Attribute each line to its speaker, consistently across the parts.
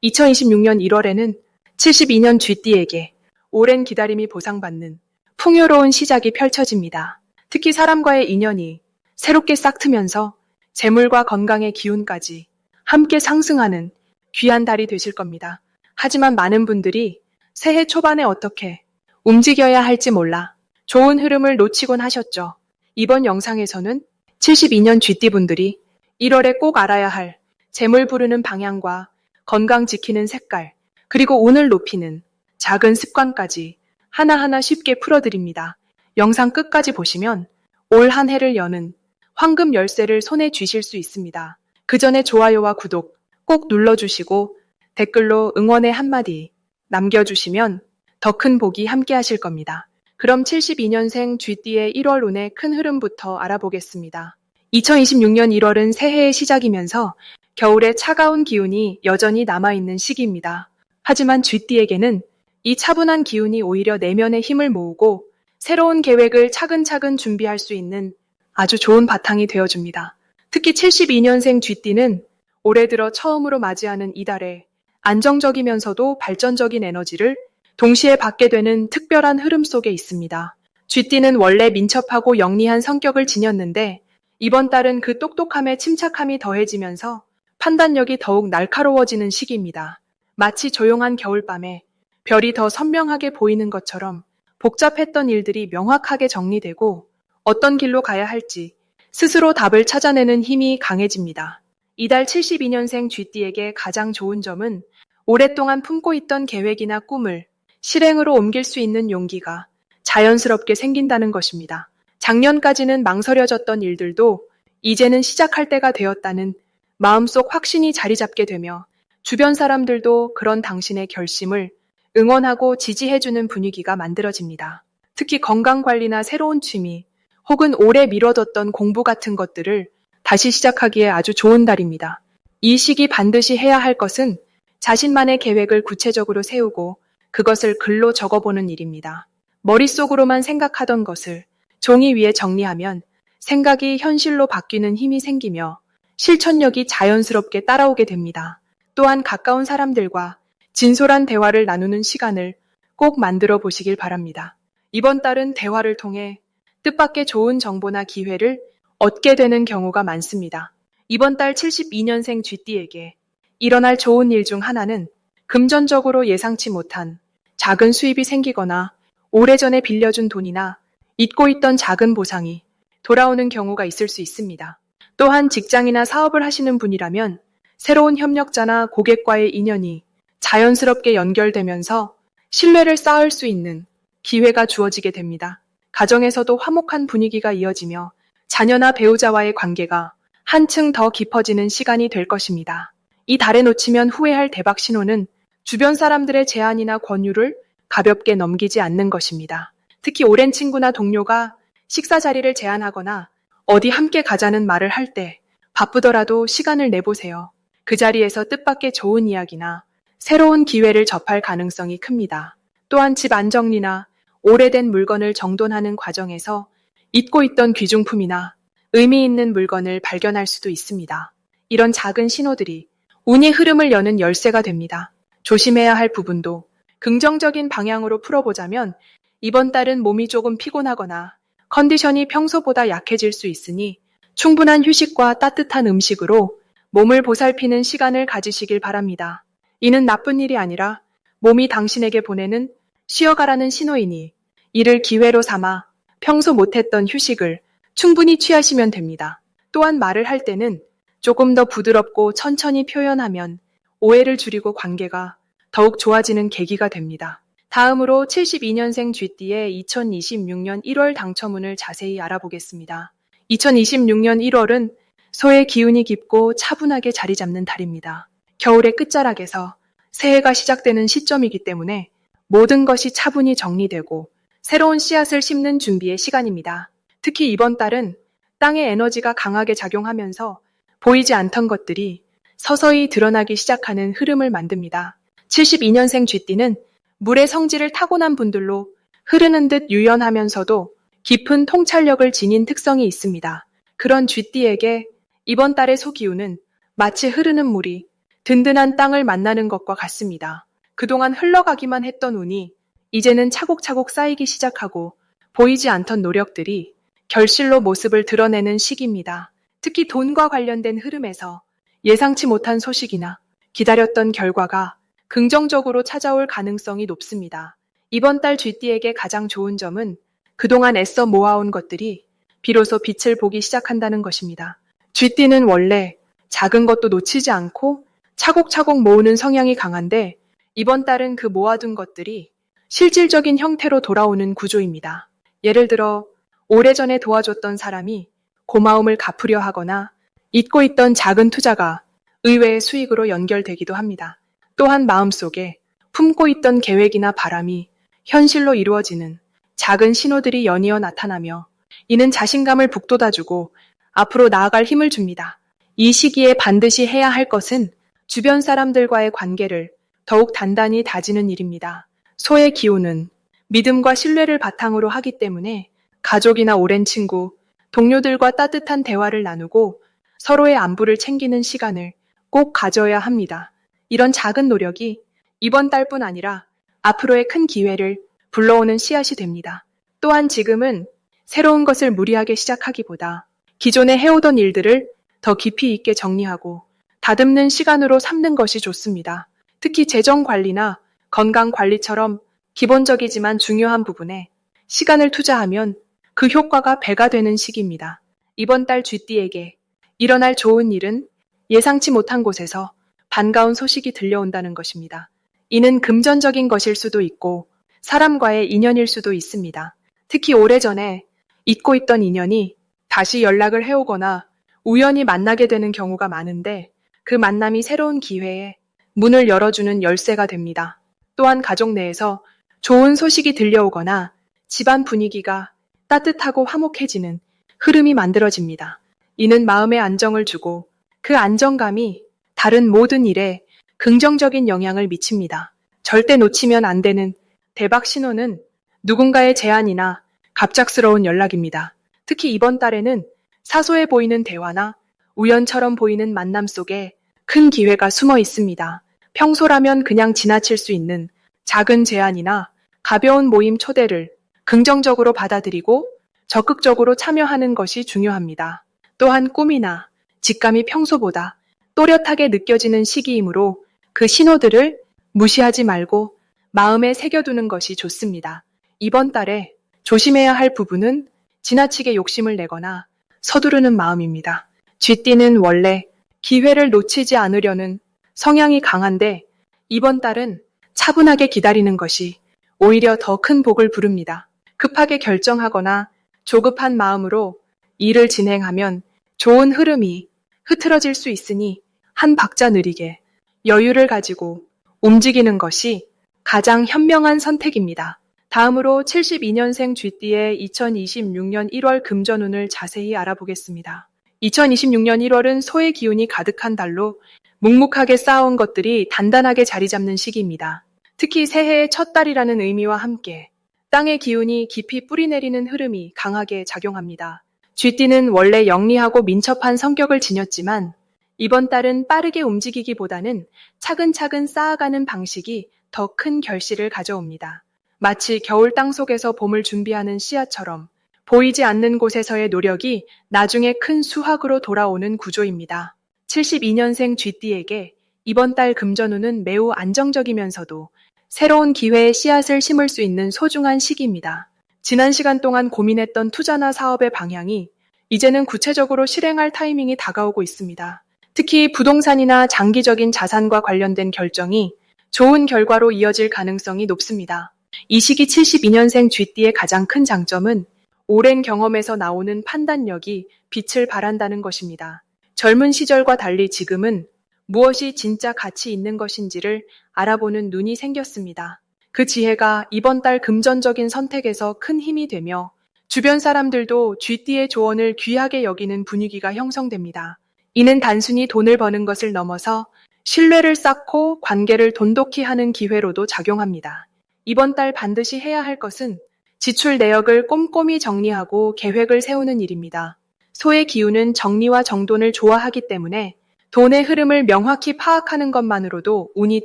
Speaker 1: 2026년 1월에는 72년 쥐띠에게 오랜 기다림이 보상받는 풍요로운 시작이 펼쳐집니다. 특히 사람과의 인연이 새롭게 싹트면서 재물과 건강의 기운까지 함께 상승하는 귀한 달이 되실 겁니다. 하지만 많은 분들이 새해 초반에 어떻게 움직여야 할지 몰라 좋은 흐름을 놓치곤 하셨죠. 이번 영상에서는 72년 쥐띠분들이 1월에 꼭 알아야 할 재물 부르는 방향과 건강 지키는 색깔, 그리고 운을 높이는 작은 습관까지 하나하나 쉽게 풀어드립니다. 영상 끝까지 보시면 올 한 해를 여는 황금 열쇠를 손에 쥐실 수 있습니다. 그 전에 좋아요와 구독 꼭 눌러주시고 댓글로 응원의 한마디 남겨주시면 더 큰 복이 함께 하실 겁니다. 그럼 72년생 쥐띠의 1월 운의 큰 흐름부터 알아보겠습니다. 2026년 1월은 새해의 시작이면서 겨울의 차가운 기운이 여전히 남아있는 시기입니다. 하지만 쥐띠에게는 이 차분한 기운이 오히려 내면의 힘을 모으고 새로운 계획을 차근차근 준비할 수 있는 아주 좋은 바탕이 되어줍니다. 특히 72년생 쥐띠는 올해 들어 처음으로 맞이하는 이달에 안정적이면서도 발전적인 에너지를 동시에 받게 되는 특별한 흐름 속에 있습니다. 쥐띠는 원래 민첩하고 영리한 성격을 지녔는데 이번 달은 그 똑똑함에 침착함이 더해지면서 판단력이 더욱 날카로워지는 시기입니다. 마치 조용한 겨울밤에 별이 더 선명하게 보이는 것처럼 복잡했던 일들이 명확하게 정리되고 어떤 길로 가야 할지 스스로 답을 찾아내는 힘이 강해집니다. 이달 72년생 쥐띠에게 가장 좋은 점은 오랫동안 품고 있던 계획이나 꿈을 실행으로 옮길 수 있는 용기가 자연스럽게 생긴다는 것입니다. 작년까지는 망설여졌던 일들도 이제는 시작할 때가 되었다는 마음속 확신이 자리 잡게 되며 주변 사람들도 그런 당신의 결심을 응원하고 지지해주는 분위기가 만들어집니다. 특히 건강관리나 새로운 취미 혹은 오래 미뤄뒀던 공부 같은 것들을 다시 시작하기에 아주 좋은 달입니다. 이 시기 반드시 해야 할 것은 자신만의 계획을 구체적으로 세우고 그것을 글로 적어보는 일입니다. 머릿속으로만 생각하던 것을 종이 위에 정리하면 생각이 현실로 바뀌는 힘이 생기며 실천력이 자연스럽게 따라오게 됩니다. 또한 가까운 사람들과 진솔한 대화를 나누는 시간을 꼭 만들어 보시길 바랍니다. 이번 달은 대화를 통해 뜻밖의 좋은 정보나 기회를 얻게 되는 경우가 많습니다. 이번 달 72년생 쥐띠에게 일어날 좋은 일 중 하나는 금전적으로 예상치 못한 작은 수입이 생기거나 오래전에 빌려준 돈이나 잊고 있던 작은 보상이 돌아오는 경우가 있을 수 있습니다. 또한 직장이나 사업을 하시는 분이라면 새로운 협력자나 고객과의 인연이 자연스럽게 연결되면서 신뢰를 쌓을 수 있는 기회가 주어지게 됩니다. 가정에서도 화목한 분위기가 이어지며 자녀나 배우자와의 관계가 한층 더 깊어지는 시간이 될 것입니다. 이 달에 놓치면 후회할 대박 신호는 주변 사람들의 제안이나 권유를 가볍게 넘기지 않는 것입니다. 특히 오랜 친구나 동료가 식사 자리를 제안하거나 어디 함께 가자는 말을 할 때 바쁘더라도 시간을 내보세요. 그 자리에서 뜻밖의 좋은 이야기나 새로운 기회를 접할 가능성이 큽니다. 또한 집 안정리나 오래된 물건을 정돈하는 과정에서 잊고 있던 귀중품이나 의미 있는 물건을 발견할 수도 있습니다. 이런 작은 신호들이 운의 흐름을 여는 열쇠가 됩니다. 조심해야 할 부분도 긍정적인 방향으로 풀어보자면 이번 달은 몸이 조금 피곤하거나 컨디션이 평소보다 약해질 수 있으니 충분한 휴식과 따뜻한 음식으로 몸을 보살피는 시간을 가지시길 바랍니다. 이는 나쁜 일이 아니라 몸이 당신에게 보내는 쉬어가라는 신호이니 이를 기회로 삼아 평소 못했던 휴식을 충분히 취하시면 됩니다. 또한 말을 할 때는 조금 더 부드럽고 천천히 표현하면 오해를 줄이고 관계가 더욱 좋아지는 계기가 됩니다. 다음으로 72년생 쥐띠의 2026년 1월 당첨운을 자세히 알아보겠습니다. 2026년 1월은 소의 기운이 깊고 차분하게 자리 잡는 달입니다. 겨울의 끝자락에서 새해가 시작되는 시점이기 때문에 모든 것이 차분히 정리되고 새로운 씨앗을 심는 준비의 시간입니다. 특히 이번 달은 땅의 에너지가 강하게 작용하면서 보이지 않던 것들이 서서히 드러나기 시작하는 흐름을 만듭니다. 72년생 쥐띠는 물의 성질을 타고난 분들로 흐르는 듯 유연하면서도 깊은 통찰력을 지닌 특성이 있습니다. 그런 쥐띠에게 이번 달의 소기운은 마치 흐르는 물이 든든한 땅을 만나는 것과 같습니다. 그동안 흘러가기만 했던 운이 이제는 차곡차곡 쌓이기 시작하고 보이지 않던 노력들이 결실로 모습을 드러내는 시기입니다. 특히 돈과 관련된 흐름에서 예상치 못한 소식이나 기다렸던 결과가 긍정적으로 찾아올 가능성이 높습니다. 이번 달 쥐띠에게 가장 좋은 점은 그동안 애써 모아온 것들이 비로소 빛을 보기 시작한다는 것입니다. 쥐띠는 원래 작은 것도 놓치지 않고 차곡차곡 모으는 성향이 강한데 이번 달은 그 모아둔 것들이 실질적인 형태로 돌아오는 구조입니다. 예를 들어 오래전에 도와줬던 사람이 고마움을 갚으려 하거나 잊고 있던 작은 투자가 의외의 수익으로 연결되기도 합니다. 또한 마음속에 품고 있던 계획이나 바람이 현실로 이루어지는 작은 신호들이 연이어 나타나며 이는 자신감을 북돋아주고 앞으로 나아갈 힘을 줍니다. 이 시기에 반드시 해야 할 것은 주변 사람들과의 관계를 더욱 단단히 다지는 일입니다. 소의 기운은 믿음과 신뢰를 바탕으로 하기 때문에 가족이나 오랜 친구, 동료들과 따뜻한 대화를 나누고 서로의 안부를 챙기는 시간을 꼭 가져야 합니다. 이런 작은 노력이 이번 달뿐 아니라 앞으로의 큰 기회를 불러오는 씨앗이 됩니다. 또한 지금은 새로운 것을 무리하게 시작하기보다 기존에 해오던 일들을 더 깊이 있게 정리하고 다듬는 시간으로 삼는 것이 좋습니다. 특히 재정 관리나 건강 관리처럼 기본적이지만 중요한 부분에 시간을 투자하면 그 효과가 배가 되는 시기입니다. 이번 달 쥐띠에게 일어날 좋은 일은 예상치 못한 곳에서 반가운 소식이 들려온다는 것입니다. 이는 금전적인 것일 수도 있고 사람과의 인연일 수도 있습니다. 특히 오래전에 잊고 있던 인연이 다시 연락을 해오거나 우연히 만나게 되는 경우가 많은데 그 만남이 새로운 기회에 문을 열어주는 열쇠가 됩니다. 또한 가족 내에서 좋은 소식이 들려오거나 집안 분위기가 따뜻하고 화목해지는 흐름이 만들어집니다. 이는 마음에 안정을 주고 그 안정감이 다른 모든 일에 긍정적인 영향을 미칩니다. 절대 놓치면 안 되는 대박 신호는 누군가의 제안이나 갑작스러운 연락입니다. 특히 이번 달에는 사소해 보이는 대화나 우연처럼 보이는 만남 속에 큰 기회가 숨어 있습니다. 평소라면 그냥 지나칠 수 있는 작은 제안이나 가벼운 모임 초대를 긍정적으로 받아들이고 적극적으로 참여하는 것이 중요합니다. 또한 꿈이나 직감이 평소보다 또렷하게 느껴지는 시기이므로 그 신호들을 무시하지 말고 마음에 새겨두는 것이 좋습니다. 이번 달에 조심해야 할 부분은 지나치게 욕심을 내거나 서두르는 마음입니다. 쥐띠는 원래 기회를 놓치지 않으려는 성향이 강한데 이번 달은 차분하게 기다리는 것이 오히려 더 큰 복을 부릅니다. 급하게 결정하거나 조급한 마음으로 일을 진행하면 좋은 흐름이 흐트러질 수 있으니 한 박자 느리게 여유를 가지고 움직이는 것이 가장 현명한 선택입니다. 다음으로 72년생 쥐띠의 2026년 1월 금전운을 자세히 알아보겠습니다. 2026년 1월은 소의 기운이 가득한 달로 묵묵하게 쌓아온 것들이 단단하게 자리 잡는 시기입니다. 특히 새해의 첫 달이라는 의미와 함께 땅의 기운이 깊이 뿌리내리는 흐름이 강하게 작용합니다. 쥐띠는 원래 영리하고 민첩한 성격을 지녔지만 이번 달은 빠르게 움직이기보다는 차근차근 쌓아가는 방식이 더 큰 결실을 가져옵니다. 마치 겨울 땅 속에서 봄을 준비하는 씨앗처럼 보이지 않는 곳에서의 노력이 나중에 큰 수확으로 돌아오는 구조입니다. 72년생 쥐띠에게 이번 달 금전운은 매우 안정적이면서도 새로운 기회의 씨앗을 심을 수 있는 소중한 시기입니다. 지난 시간 동안 고민했던 투자나 사업의 방향이 이제는 구체적으로 실행할 타이밍이 다가오고 있습니다. 특히 부동산이나 장기적인 자산과 관련된 결정이 좋은 결과로 이어질 가능성이 높습니다. 이 시기 72년생 쥐띠의 가장 큰 장점은 오랜 경험에서 나오는 판단력이 빛을 발한다는 것입니다. 젊은 시절과 달리 지금은 무엇이 진짜 가치 있는 것인지를 알아보는 눈이 생겼습니다. 그 지혜가 이번 달 금전적인 선택에서 큰 힘이 되며 주변 사람들도 쥐띠의 조언을 귀하게 여기는 분위기가 형성됩니다. 이는 단순히 돈을 버는 것을 넘어서 신뢰를 쌓고 관계를 돈독히 하는 기회로도 작용합니다. 이번 달 반드시 해야 할 것은 지출 내역을 꼼꼼히 정리하고 계획을 세우는 일입니다. 소의 기운은 정리와 정돈을 좋아하기 때문에 돈의 흐름을 명확히 파악하는 것만으로도 운이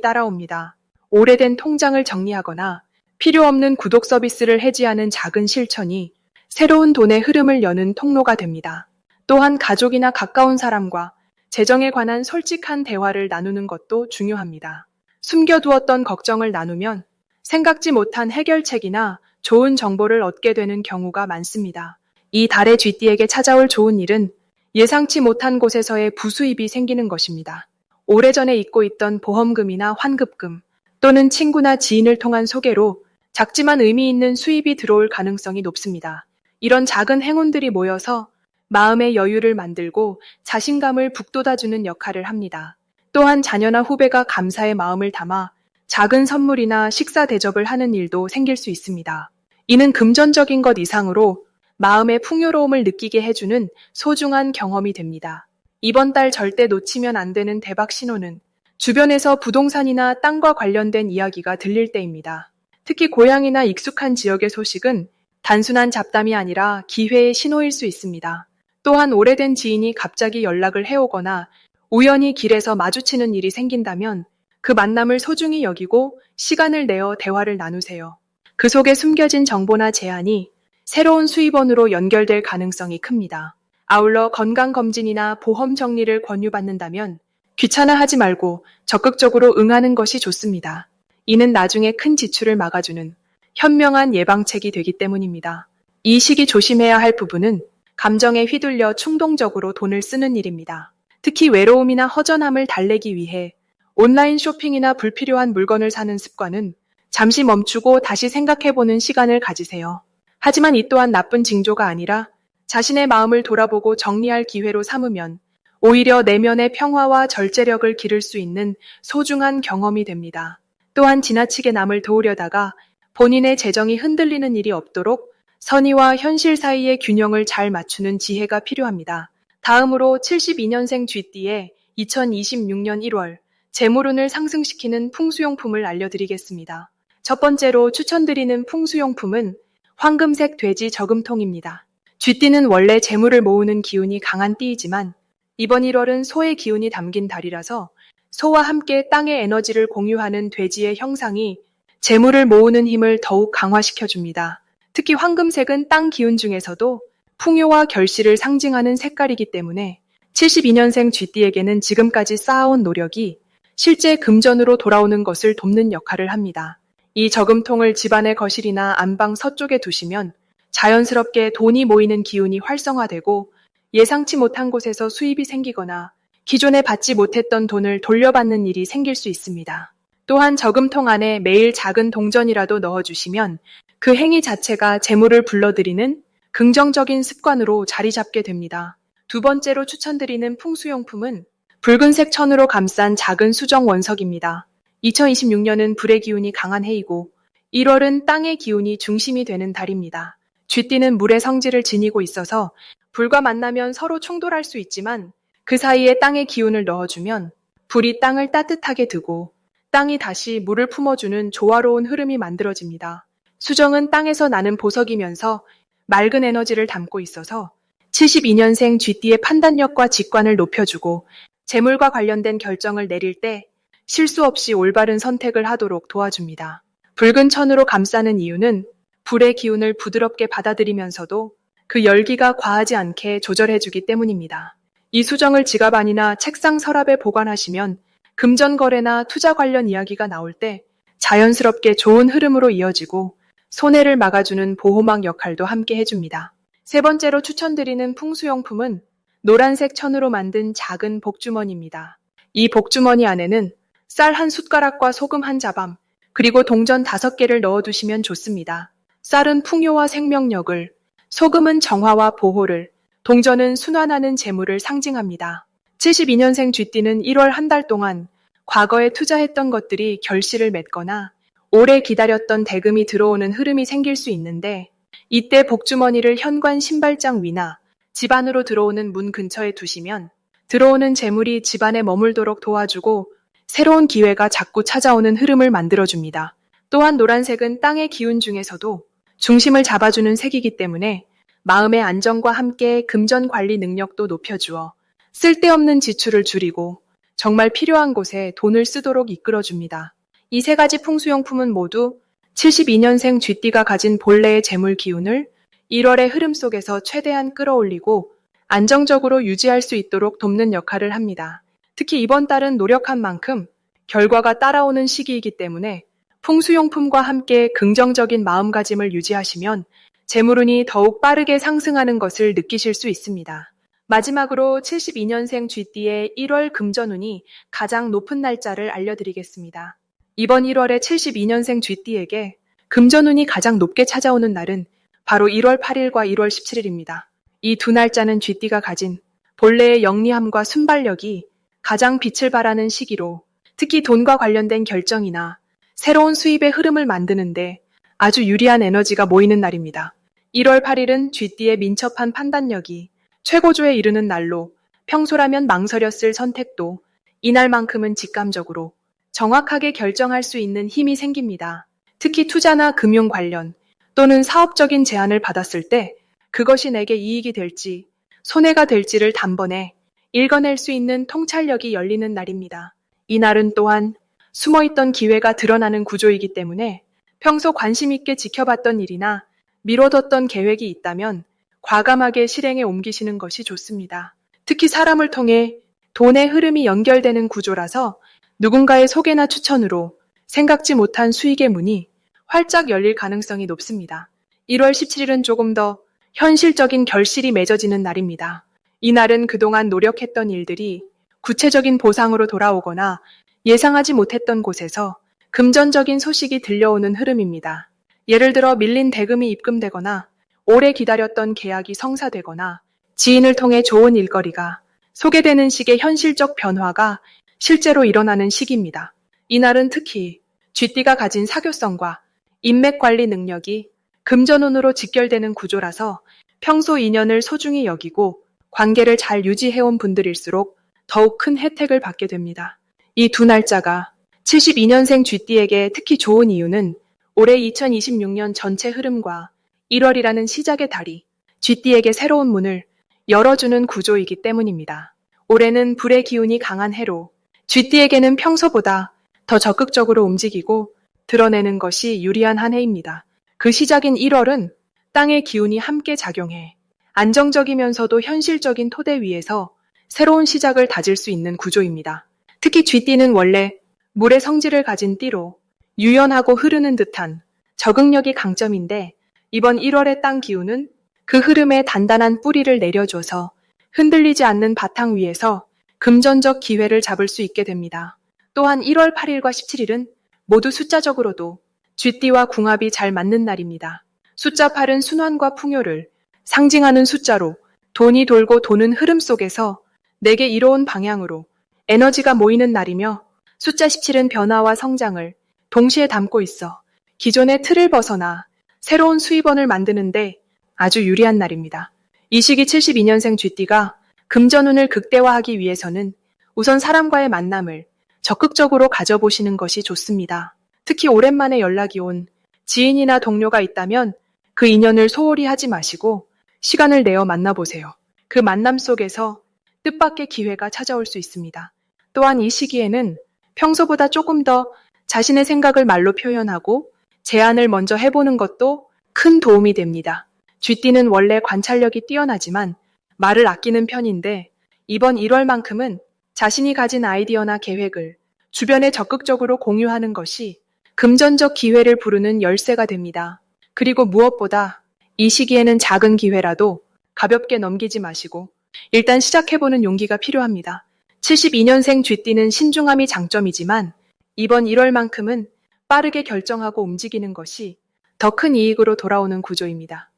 Speaker 1: 따라옵니다. 오래된 통장을 정리하거나 필요 없는 구독 서비스를 해지하는 작은 실천이 새로운 돈의 흐름을 여는 통로가 됩니다. 또한 가족이나 가까운 사람과 재정에 관한 솔직한 대화를 나누는 것도 중요합니다. 숨겨두었던 걱정을 나누면 생각지 못한 해결책이나 좋은 정보를 얻게 되는 경우가 많습니다. 이 달의 쥐띠에게 찾아올 좋은 일은 예상치 못한 곳에서의 부수입이 생기는 것입니다. 오래전에 잊고 있던 보험금이나 환급금 또는 친구나 지인을 통한 소개로 작지만 의미 있는 수입이 들어올 가능성이 높습니다. 이런 작은 행운들이 모여서 마음의 여유를 만들고 자신감을 북돋아주는 역할을 합니다. 또한 자녀나 후배가 감사의 마음을 담아 작은 선물이나 식사 대접을 하는 일도 생길 수 있습니다. 이는 금전적인 것 이상으로 마음의 풍요로움을 느끼게 해주는 소중한 경험이 됩니다. 이번 달 절대 놓치면 안 되는 대박 신호는 주변에서 부동산이나 땅과 관련된 이야기가 들릴 때입니다. 특히 고향이나 익숙한 지역의 소식은 단순한 잡담이 아니라 기회의 신호일 수 있습니다. 또한 오래된 지인이 갑자기 연락을 해오거나 우연히 길에서 마주치는 일이 생긴다면 그 만남을 소중히 여기고 시간을 내어 대화를 나누세요. 그 속에 숨겨진 정보나 제안이 새로운 수입원으로 연결될 가능성이 큽니다. 아울러 건강검진이나 보험 정리를 권유받는다면 귀찮아하지 말고 적극적으로 응하는 것이 좋습니다. 이는 나중에 큰 지출을 막아주는 현명한 예방책이 되기 때문입니다. 이 시기 조심해야 할 부분은 감정에 휘둘려 충동적으로 돈을 쓰는 일입니다. 특히 외로움이나 허전함을 달래기 위해 온라인 쇼핑이나 불필요한 물건을 사는 습관은 잠시 멈추고 다시 생각해보는 시간을 가지세요. 하지만 이 또한 나쁜 징조가 아니라 자신의 마음을 돌아보고 정리할 기회로 삼으면 오히려 내면의 평화와 절제력을 기를 수 있는 소중한 경험이 됩니다. 또한 지나치게 남을 도우려다가 본인의 재정이 흔들리는 일이 없도록 선의와 현실 사이의 균형을 잘 맞추는 지혜가 필요합니다. 다음으로 72년생 쥐띠의 2026년 1월 재물운을 상승시키는 풍수용품을 알려드리겠습니다. 첫 번째로 추천드리는 풍수용품은 황금색 돼지 저금통입니다. 쥐띠는 원래 재물을 모으는 기운이 강한 띠이지만 이번 1월은 소의 기운이 담긴 달이라서 소와 함께 땅의 에너지를 공유하는 돼지의 형상이 재물을 모으는 힘을 더욱 강화시켜줍니다. 특히 황금색은 땅 기운 중에서도 풍요와 결실을 상징하는 색깔이기 때문에 72년생 쥐띠에게는 지금까지 쌓아온 노력이 실제 금전으로 돌아오는 것을 돕는 역할을 합니다. 이 저금통을 집안의 거실이나 안방 서쪽에 두시면 자연스럽게 돈이 모이는 기운이 활성화되고 예상치 못한 곳에서 수입이 생기거나 기존에 받지 못했던 돈을 돌려받는 일이 생길 수 있습니다. 또한 저금통 안에 매일 작은 동전이라도 넣어주시면 그 행위 자체가 재물을 불러들이는 긍정적인 습관으로 자리 잡게 됩니다. 두 번째로 추천드리는 풍수용품은 붉은색 천으로 감싼 작은 수정 원석입니다. 2026년은 불의 기운이 강한 해이고 1월은 땅의 기운이 중심이 되는 달입니다. 쥐띠는 물의 성질을 지니고 있어서 불과 만나면 서로 충돌할 수 있지만 그 사이에 땅의 기운을 넣어주면 불이 땅을 따뜻하게 두고 땅이 다시 물을 품어주는 조화로운 흐름이 만들어집니다. 수정은 땅에서 나는 보석이면서 맑은 에너지를 담고 있어서 72년생 쥐띠의 판단력과 직관을 높여주고 재물과 관련된 결정을 내릴 때 실수 없이 올바른 선택을 하도록 도와줍니다. 붉은 천으로 감싸는 이유는 불의 기운을 부드럽게 받아들이면서도 그 열기가 과하지 않게 조절해주기 때문입니다. 이 수정을 지갑 안이나 책상 서랍에 보관하시면 금전 거래나 투자 관련 이야기가 나올 때 자연스럽게 좋은 흐름으로 이어지고 손해를 막아주는 보호막 역할도 함께 해줍니다. 세 번째로 추천드리는 풍수용품은 노란색 천으로 만든 작은 복주머니입니다. 이 복주머니 안에는 쌀 한 숟가락과 소금 한 자밤, 그리고 동전 5개를 넣어두시면 좋습니다. 쌀은 풍요와 생명력을, 소금은 정화와 보호를, 동전은 순환하는 재물을 상징합니다. 72년생 쥐띠는 1월 한 달 동안 과거에 투자했던 것들이 결실을 맺거나 오래 기다렸던 대금이 들어오는 흐름이 생길 수 있는데 이때 복주머니를 현관 신발장 위나 집 안으로 들어오는 문 근처에 두시면 들어오는 재물이 집안에 머물도록 도와주고 새로운 기회가 자꾸 찾아오는 흐름을 만들어줍니다. 또한 노란색은 땅의 기운 중에서도 중심을 잡아주는 색이기 때문에 마음의 안정과 함께 금전 관리 능력도 높여주어 쓸데없는 지출을 줄이고 정말 필요한 곳에 돈을 쓰도록 이끌어줍니다. 이 세 가지 풍수용품은 모두 72년생 쥐띠가 가진 본래의 재물 기운을 1월의 흐름 속에서 최대한 끌어올리고 안정적으로 유지할 수 있도록 돕는 역할을 합니다. 특히 이번 달은 노력한 만큼 결과가 따라오는 시기이기 때문에 풍수용품과 함께 긍정적인 마음가짐을 유지하시면 재물운이 더욱 빠르게 상승하는 것을 느끼실 수 있습니다. 마지막으로 72년생 쥐띠의 1월 금전운이 가장 높은 날짜를 알려드리겠습니다. 이번 1월에 72년생 쥐띠에게 금전운이 가장 높게 찾아오는 날은 바로 1월 8일과 1월 17일입니다. 이 두 날짜는 쥐띠가 가진 본래의 영리함과 순발력이 가장 빛을 발하는 시기로 특히 돈과 관련된 결정이나 새로운 수입의 흐름을 만드는데 아주 유리한 에너지가 모이는 날입니다. 1월 8일은 쥐띠의 민첩한 판단력이 최고조에 이르는 날로 평소라면 망설였을 선택도 이날만큼은 직감적으로 정확하게 결정할 수 있는 힘이 생깁니다. 특히 투자나 금융 관련 또는 사업적인 제안을 받았을 때 그것이 내게 이익이 될지 손해가 될지를 단번에 읽어낼 수 있는 통찰력이 열리는 날입니다. 이 날은 또한 숨어있던 기회가 드러나는 구조이기 때문에 평소 관심 있게 지켜봤던 일이나 미뤄뒀던 계획이 있다면 과감하게 실행에 옮기시는 것이 좋습니다. 특히 사람을 통해 돈의 흐름이 연결되는 구조라서 누군가의 소개나 추천으로 생각지 못한 수익의 문이 활짝 열릴 가능성이 높습니다. 1월 17일은 조금 더 현실적인 결실이 맺어지는 날입니다. 이 날은 그동안 노력했던 일들이 구체적인 보상으로 돌아오거나 예상하지 못했던 곳에서 금전적인 소식이 들려오는 흐름입니다. 예를 들어 밀린 대금이 입금되거나 오래 기다렸던 계약이 성사되거나 지인을 통해 좋은 일거리가 소개되는 식의 현실적 변화가 실제로 일어나는 시기입니다. 이날은 특히 쥐띠가 가진 사교성과 인맥 관리 능력이 금전운으로 직결되는 구조라서 평소 인연을 소중히 여기고 관계를 잘 유지해온 분들일수록 더욱 큰 혜택을 받게 됩니다. 이 두 날짜가 72년생 쥐띠에게 특히 좋은 이유는 올해 2026년 전체 흐름과 1월이라는 시작의 달이 쥐띠에게 새로운 문을 열어주는 구조이기 때문입니다. 올해는 불의 기운이 강한 해로 쥐띠에게는 평소보다 더 적극적으로 움직이고 드러내는 것이 유리한 한 해입니다. 그 시작인 1월은 땅의 기운이 함께 작용해 안정적이면서도 현실적인 토대 위에서 새로운 시작을 다질 수 있는 구조입니다. 특히 쥐띠는 원래 물의 성질을 가진 띠로 유연하고 흐르는 듯한 적응력이 강점인데 이번 1월의 땅 기운은 그 흐름에 단단한 뿌리를 내려줘서 흔들리지 않는 바탕 위에서 금전적 기회를 잡을 수 있게 됩니다. 또한 1월 8일과 17일은 모두 숫자적으로도 쥐띠와 궁합이 잘 맞는 날입니다. 숫자 8은 순환과 풍요를 상징하는 숫자로 돈이 돌고 도는 흐름 속에서 내게 이로운 방향으로 에너지가 모이는 날이며 숫자 17은 변화와 성장을 동시에 담고 있어 기존의 틀을 벗어나 새로운 수입원을 만드는데 아주 유리한 날입니다. 이 시기 72년생 쥐띠가 금전운을 극대화하기 위해서는 우선 사람과의 만남을 적극적으로 가져보시는 것이 좋습니다. 특히 오랜만에 연락이 온 지인이나 동료가 있다면 그 인연을 소홀히 하지 마시고 시간을 내어 만나보세요. 그 만남 속에서 뜻밖의 기회가 찾아올 수 있습니다. 또한 이 시기에는 평소보다 조금 더 자신의 생각을 말로 표현하고 제안을 먼저 해보는 것도 큰 도움이 됩니다. 쥐띠는 원래 관찰력이 뛰어나지만 말을 아끼는 편인데 이번 1월만큼은 자신이 가진 아이디어나 계획을 주변에 적극적으로 공유하는 것이 금전적 기회를 부르는 열쇠가 됩니다. 그리고 무엇보다 이 시기에는 작은 기회라도 가볍게 넘기지 마시고 일단 시작해보는 용기가 필요합니다. 72년생 쥐띠는 신중함이 장점이지만 이번 1월만큼은 빠르게 결정하고 움직이는 것이 더 큰 이익으로 돌아오는 구조입니다.